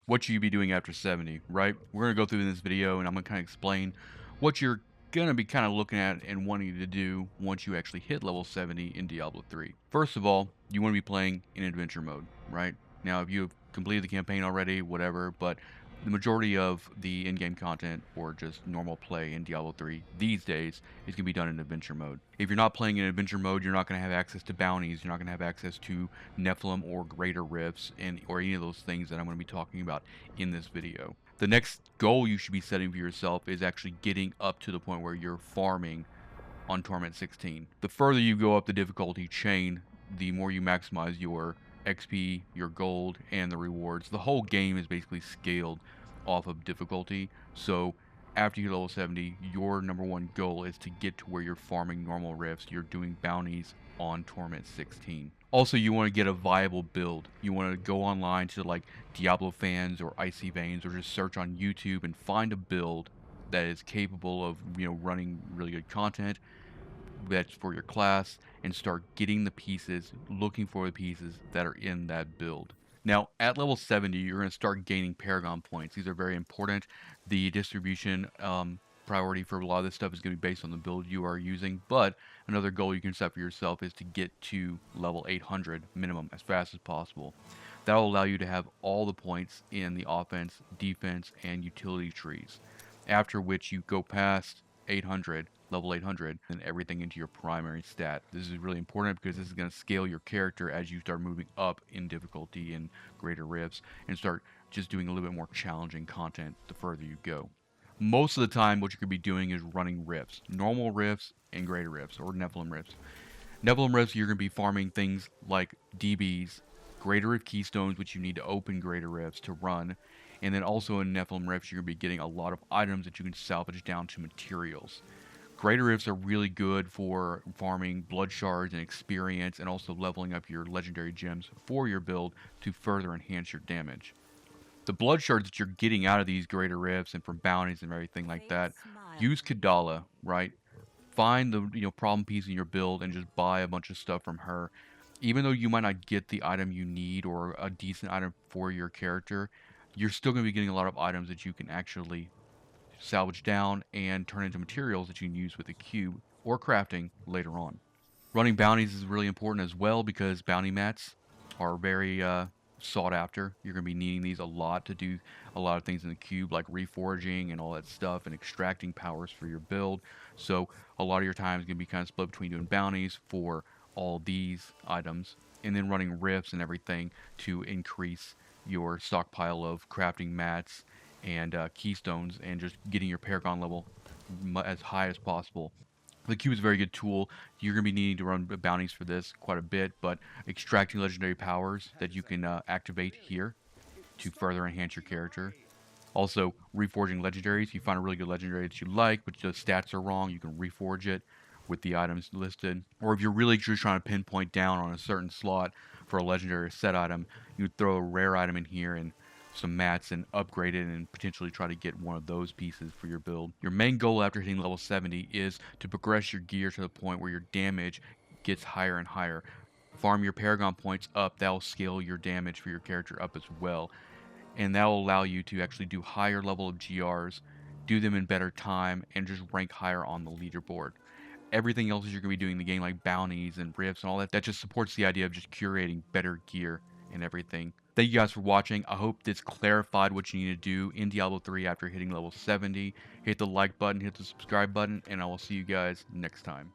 what should you be doing after 70, right? We're going to go through this video and I'm going to kind of explain what you're going to be kind of looking at and wanting to do once you actually hit level 70 in Diablo 3. First of all, you want to be playing in adventure mode, right? Now, if you've completed the campaign already, whatever, but the majority of the in-game content or just normal play in Diablo 3 these days is going to be done in adventure mode. If you're not playing in adventure mode, you're not going to have access to bounties, you're not going to have access to Nephilim or greater rifts, or any of those things that I'm going to be talking about in this video. The next goal you should be setting for yourself is actually getting up to the point where you're farming on Torment 16. The further you go up the difficulty chain, the more you maximize your XP, your gold, and the rewards. The whole game is basically scaled off of difficulty. So after you level 70, your number one goal is to get to where you're farming normal rifts, you're doing bounties on Torment 16. Also, you want to get a viable build. You want to go online to like Diablo fans or Icy Veins, or just search on YouTube and find a build that is capable of, running really good content that's for your class, and start getting the pieces, looking for the pieces that are in that build. Now, at level 70, you're going to start gaining Paragon points. These are very important. The distribution priority for a lot of this stuff is going to be based on the build you are using, but another goal you can set for yourself is to get to level 800 minimum as fast as possible. That will allow you to have all the points in the offense, defense, and utility trees, after which you go past 800, level 800, and everything into your primary stat. This is really important because this is going to scale your character as you start moving up in difficulty and greater rifts, and start just doing a little bit more challenging content the further you go. Most of the time, what you could be doing is running rifts, normal rifts and greater rifts, or Nephilim rifts. Nephilim rifts, you're going to be farming things like DBs, greater rift keystones, which you need to open greater rifts to run, and then also in Nephilim rifts, you're going to be getting a lot of items that you can salvage down to materials. Greater rifts are really good for farming blood shards and experience, and also leveling up your legendary gems for your build to further enhance your damage. The blood shards that you're getting out of these greater rifts and from bounties and everything like that, use Kadala, right? Find the problem piece in your build and just buy a bunch of stuff from her. Even though you might not get the item you need or a decent item for your character, you're still going to be getting a lot of items that you can actually salvage down and turn into materials that you can use with the cube or crafting later on. Running bounties is really important as well, because bounty mats are very sought after. You're going to be needing these a lot to do a lot of things in the cube, like reforging and all that stuff, and extracting powers for your build. So a lot of your time is going to be kind of split between doing bounties for all these items, and then running rifts and everything to increase your stockpile of crafting mats and keystones, and just getting your Paragon level as high as possible. The cube is a very good tool. You're going to be needing to run bounties for this quite a bit, but extracting legendary powers that you can activate here to further enhance your character. Also, reforging legendaries. If you find a really good legendary that you like, but the stats are wrong, you can reforge it with the items listed. Or if you're really just trying to pinpoint down on a certain slot for a legendary set item, you would throw a rare item in here and some mats and upgrade it, and potentially try to get one of those pieces for your build. Your main goal after hitting level 70 is to progress your gear to the point where your damage gets higher and higher. Farm your Paragon points up. That will scale your damage for your character up as well, and that will allow you to actually do higher level of GRs, do them in better time, and just rank higher on the leaderboard. Everything else you're going to be doing in the game, like bounties and rifts and all that, that just supports the idea of just curating better gear and everything. Thank you guys for watching. I hope this clarified what you need to do in Diablo 3 after hitting level 70. Hit the like button, hit the subscribe button, and I will see you guys next time.